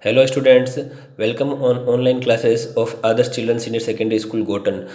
Hello students, welcome on online classes of Others Children Senior Secondary School Gotan.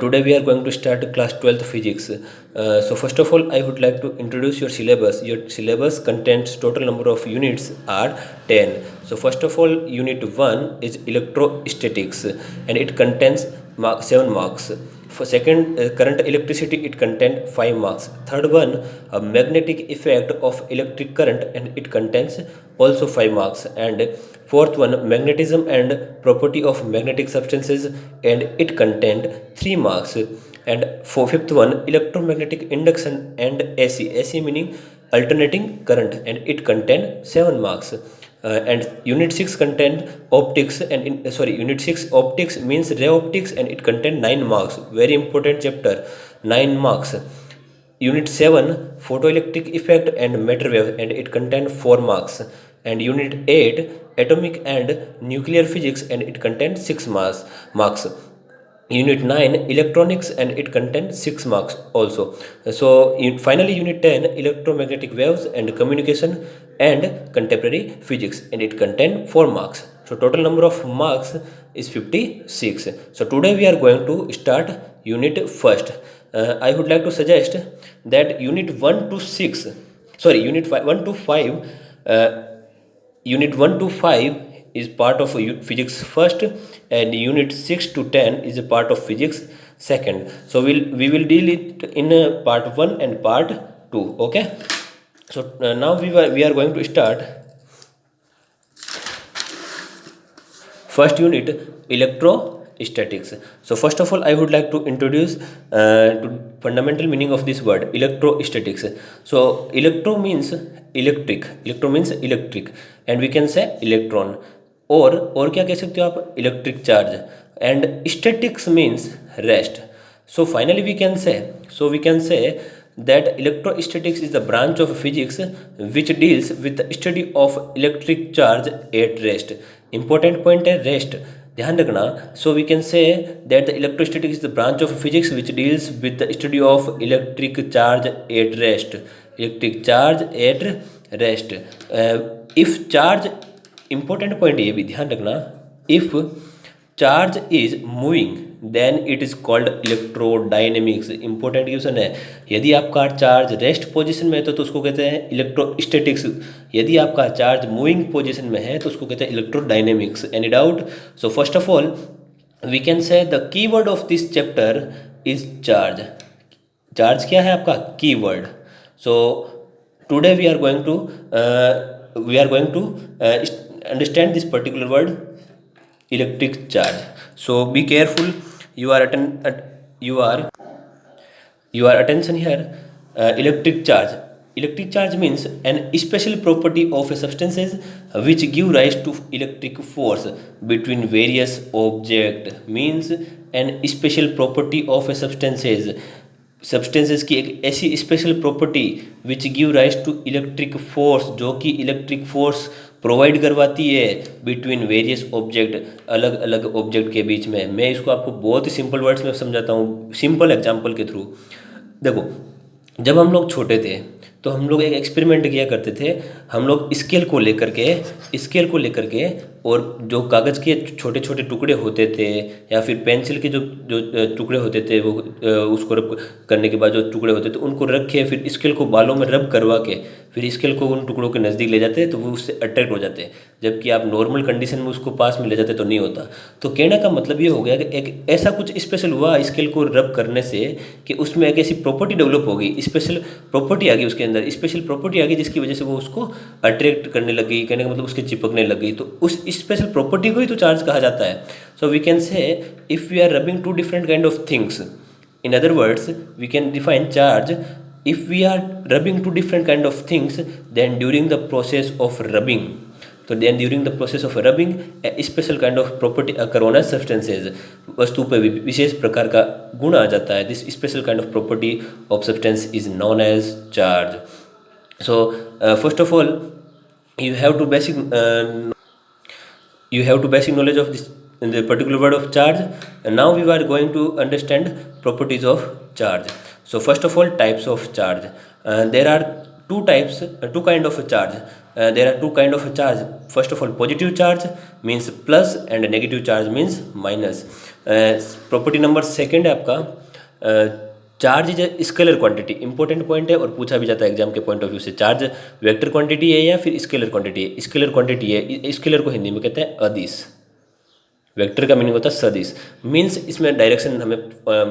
Today we are going to start class 12th physics. So first of all I would like to introduce your syllabus. Your syllabus contains total number of units are 10. So first of all unit 1 is electrostatics and it contains 7 marks. For second, current electricity, it contains 5 marks. Third one, a magnetic effect of electric current and it contains also 5 marks. And fourth one, magnetism and property of magnetic substances and it contained 3 marks. And for fifth one, electromagnetic induction and AC meaning alternating current and it contained 7 marks. And unit 6 contained optics and unit 6 optics means ray optics and it contained 9 marks, very important chapter, 9 marks. Unit 7 photoelectric effect and matter wave and it contained 4 marks. And unit 8 atomic and nuclear physics and it contained 6 marks. Unit 9 electronics and it contains 6 marks also. So finally unit 10 electromagnetic waves and communication and contemporary physics and it contains 4 marks. So total number of marks is 56. So today we are going to start unit first. I would like to suggest that unit 1 to 6, sorry, unit 1 to 5, unit 1 to 5 is part of physics first and unit 6 to 10 is a part of physics second. So we will deal it in part 1 and part 2. Okay, so now we are going to start first unit, electrostatics. So first of all I would like to introduce to fundamental meaning of this word electrostatics. So electro means electric and we can say electron और क्या कह सकते हो आप, electric charge. And statics means rest. So finally we can say that electrostatics is the branch of physics which deals with the study of electric charge at rest. Important point है rest, ध्यान रखना. So we can say that the electrostatics is the branch of physics which deals with the study of electric charge at rest. Electric charge at rest. If charge, important point ये भी ध्यान रखना, if charge is moving then it is called electrodynamics. Important question है. यदि आपका charge rest position में है तो उसको कहते हैं इलेक्ट्रोस्टैटिक्स. यदि आपका चार्ज मूविंग पोजीशन में है तो उसको कहते हैं electrodynamics. Any doubt? So first of all we can say the keyword of this chapter is charge. Charge क्या है आपका keyword. So today we are going to understand this particular word electric charge. So be careful, your attention here. Electric charge means an special property of a substances which give rise to electric force between various object. Means an special property of a substances की एक ऐसी special property which give rise to electric force, जो कि electric force provide करवाती है between various object, अलग अलग object के बीच में. मैं इसको आपको बहुत ही सिंपल वर्ड्स में समझाता हूँ, सिंपल एग्जांपल के थ्रू. देखो, जब हम लोग छोटे थे तो हम लोग एक एक्सपेरिमेंट किया करते थे. हम लोग स्केल को लेकर के और जो कागज़ के छोटे छोटे टुकड़े होते थे या फिर पेंसिल के जो जो टुकड़े होते थे वो उसको रब करने के बाद जो टुकड़े होते थे उनको रख के फिर स्केल को बालों में रब करवा के फिर स्केल को उन टुकड़ों के नज़दीक ले जाते तो वो उससे अट्रैक्ट हो जाते. जबकि आप नॉर्मल कंडीशन में उसको पास में ले जाते तो नहीं होता. तो कहने का मतलब ये हो गया कि एक ऐसा कुछ स्पेशल हुआ स्केल को रब करने से कि उसमें एक ऐसी प्रॉपर्टी डेवलप हो गई, स्पेशल प्रॉपर्टी आ गई उसके अंदर, स्पेशल प्रॉपर्टी आ गई जिसकी वजह से वो उसको अट्रैक्ट करने लगी. कहने का मतलब उसके चिपकने लगी. तो उस स्पेशल प्रॉपर्टी को ही तो चार्ज कहा जाता है. So we can say if we are rubbing two different kind of things, in other words we can define charge. If we are rubbing to different kind of things, then during the process of rubbing a special kind of property occur on a substances. वस्तु पे विशेष प्रकार का गुण आ जाता है. This special kind of property of substance is known as charge. So first of all you have to basic knowledge of this in the particular word of charge. And now we are going to understand properties of charge. So first of all types of charge. There are two kind of a charge. There are two kind of a charge. First of all, positive charge means plus and negative charge means minus. Property number second है आपका charge is a scalar quantity. Important point है और पूछा भी जाता है exam के point of view से. चार्ज वेक्टर क्वांटिटी है या फिर स्केलर क्वांटिटी है? स्केलर क्वांटिटी है. स्केलर को हिंदी में कहते हैं अदिश. वेक्टर का मीनिंग होता है सदिश. मीन्स इसमें डायरेक्शन हमें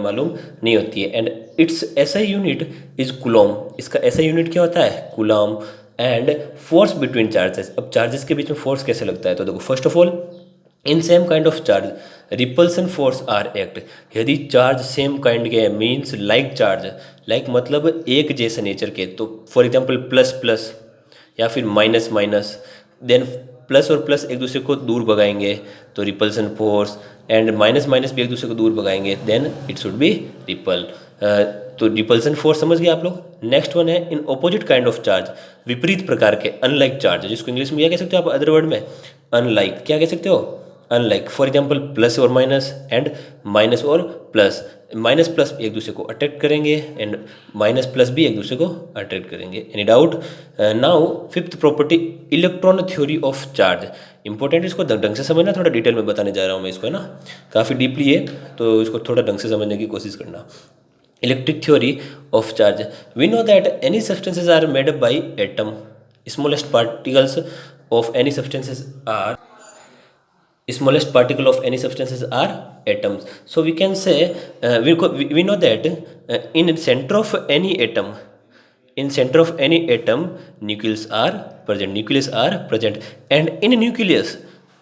मालूम नहीं होती है. And it's SI unit is coulomb. इसका एसआई यूनिट क्या होता है? Coulomb. And force between charges. अब चार्जेस के बीच में फोर्स कैसे लगता है? तो देखो, first of all, in same kind of charge repulsion force are act. यदि चार्ज सेम काइंड के मीन्स लाइक चार्ज, लाइक मतलब एक जैसे नेचर के. तो फॉर एग्जांपल प्लस प्लस या फिर माइनस माइनस, देन प्लस और प्लस एक दूसरे को दूर भगाएंगे तो repulsion force, and minus minus भी एक दूसरे को दूर भगाएंगे, then it should be repel. तो रिपल्सन फोर्स समझ गए आप लोग. नेक्स्ट वन है in opposite kind of charge, विपरीत प्रकार के, अनलाइक चार्ज, जिसको इंग्लिश में क्या कह सकते हो आप अदर वर्ड में? अनलाइक. क्या कह सकते हो? अनलाइक. फॉर एग्जाम्पल प्लस और माइनस एंड माइनस और प्लस. माइनस प्लस एक दूसरे को अट्रैक्ट करेंगे एंड माइनस प्लस भी एक दूसरे को अट्रैक्ट करेंगे. Any doubt? Now fifth property, electron theory of charge. Important, इसको ढंग से समझना. थोड़ा डिटेल में बताने जा रहा हूँ मैं इसको, है ना, काफ़ी डीपली है, तो इसको थोड़ा ढंग से समझने की कोशिश करना. Electric theory of charge. We know that any substances are made up by atom. Smallest particles of any substances are smallest particle of any substances are atoms. So we can say we know that in center of any atom, nucleus are present, and in nucleus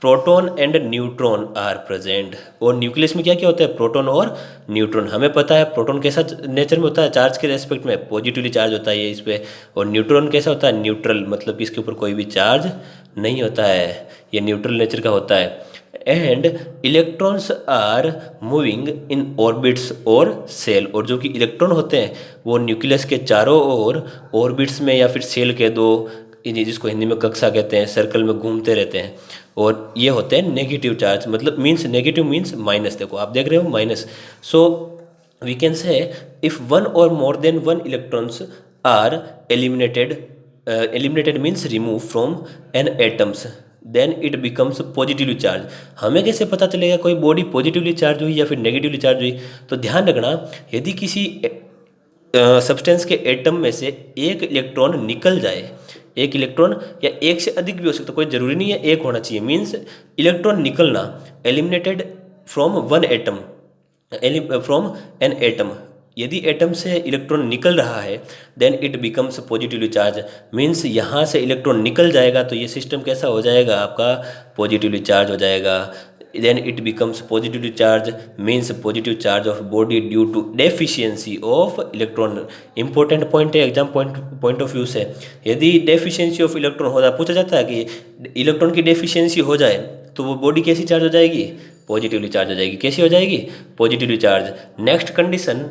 proton and neutron are present. और nucleus में क्या क्या होता है? Proton और neutron. हमें पता है प्रोटॉन कैसा नेचर में होता है चार्ज के रेस्पेक्ट में? पॉजिटिवली चार्ज होता है ये इस पर. और न्यूट्रॉन कैसा होता है? न्यूट्रल, मतलब कि इसके ऊपर कोई भी चार्ज नहीं होता है, ये न्यूट्रल नेचर का होता है. And electrons are moving in orbits और सेल. और जो कि इलेक्ट्रॉन होते हैं वो न्यूक्लियस के चारों ओर ऑर्बिट्स में या फिर सेल के दो, जिसको हिंदी में कक्षा कहते हैं, सर्कल में घूमते रहते हैं. और ये होते हैं नेगेटिव चार्ज. मतलब मीन्स नेगेटिव मीन्स माइनस. देखो आप देख रहे हो minus. So we can say if one or more than one electrons are eliminated means remove from an atoms, then it becomes positively charge. हमें कैसे पता चलेगा कोई बॉडी पॉजिटिवली चार्ज हुई या फिर नेगेटिवली चार्ज हुई? तो ध्यान रखना, यदि किसी सब्सटेंस के एटम में से एक इलेक्ट्रॉन निकल जाए, एक इलेक्ट्रॉन या एक से अधिक भी हो सकता, कोई ज़रूरी नहीं है एक होना चाहिए, मीन्स इलेक्ट्रॉन निकलना, eliminated from one atom, from an atom. यदि एटम से इलेक्ट्रॉन निकल रहा है then it becomes positively charge. Means यहाँ से इलेक्ट्रॉन निकल जाएगा तो ये सिस्टम कैसा हो जाएगा? आपका पॉजिटिवली चार्ज हो जाएगा. Then it becomes positively charge means positive charge of body due to deficiency of electron. Important point है एग्जाम पॉइंट ऑफ व्यू से. यदि डेफिशिएंसी ऑफ इलेक्ट्रॉन हो जाए, पूछा जाता है कि इलेक्ट्रॉन की डेफिशिएंसी हो जाए तो वो बॉडी कैसी चार्ज हो जाएगी? पॉजिटिवली चार्ज हो जाएगी. कैसी हो जाएगी? Positively charge. Next condition